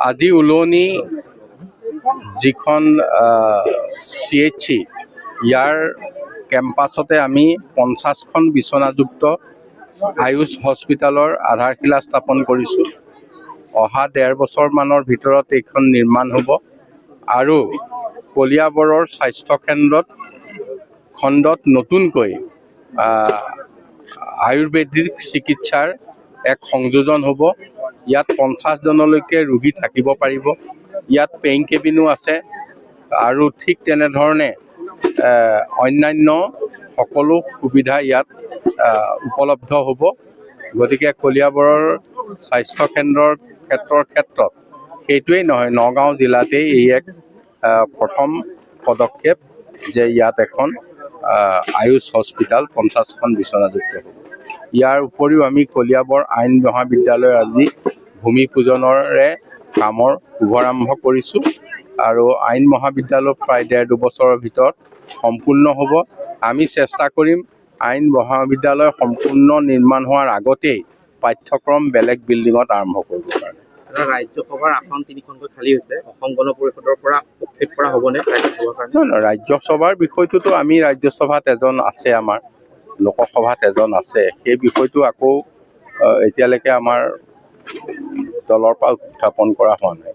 আজি উলনি যিখন CHC ইয়াৰ কেম্পাছতে আমি 50খন বিচনাযুক্ত আয়ুষ হস্পিটালৰ আধাৰশিলা স্থাপন কৰিছোঁ। অহা 1.5 বছৰমানৰ ভিতৰত এইখন নিৰ্মাণ হ'ব আৰু কলিয়াবৰৰ স্বাস্থ্য খণ্ডত নতুনকৈ আয়ুৰ্বেদিক চিকিৎসাৰ এক সংযোজন হ'ব। ইয়াত 50 জনলৈকে ৰোগী থাকিব পাৰিব। ইয়াত পেইং কেবিনো আছে আৰু ঠিক তেনেধৰণে অন্যান্য সকলো সুবিধা ইয়াত উপলব্ধ হ'ব। গতিকে কলিয়াবৰৰ স্বাস্থ্য ক্ষেত্ৰত সেইটোৱেই নহয়, নগাঁও জিলাতেই এই এক প্ৰথম পদক্ষেপ যে ইয়াত এখন আয়ুষ হস্পিটাল 50খন বিচনাযুক্ত হ'ব। ইয়াৰ উপৰিও আমি কলিয়াবৰ আইন মহাবিদ্যালয়ৰ আজি ভূমি পূজনৰে কামৰ শুভাৰম্ভ কৰিছোঁ আৰু আইন মহাবিদ্যালয় প্ৰায় 1.5-2 বছৰৰ ভিতৰত সম্পূৰ্ণ হ'ব। আমি চেষ্টা কৰিম আইন মহাবিদ্যালয় সম্পূৰ্ণ নিৰ্মাণ হোৱাৰ আগতেই পাঠ্যক্ৰম বেলেগ বিল্ডিঙত আৰম্ভ কৰিব কাৰণে। ৰাজ্যসভাৰ আসন 3খনকৈ খালী হৈছে, অসম গণ পৰিষদৰ পৰা উৎক্ষেপ কৰা হ'বনে ৰাজ্যসভাৰ কাৰণে? ৰাজ্যসভাৰ বিষয়টোতো আমি ৰাজ্যসভাত এজন আছে, আমাৰ লোকসভাত এজন আছে। সেই বিষয়টো আকৌ এতিয়ালৈকে আমাৰ দলৰ পৰা উত্থাপন কৰা হোৱা নাই।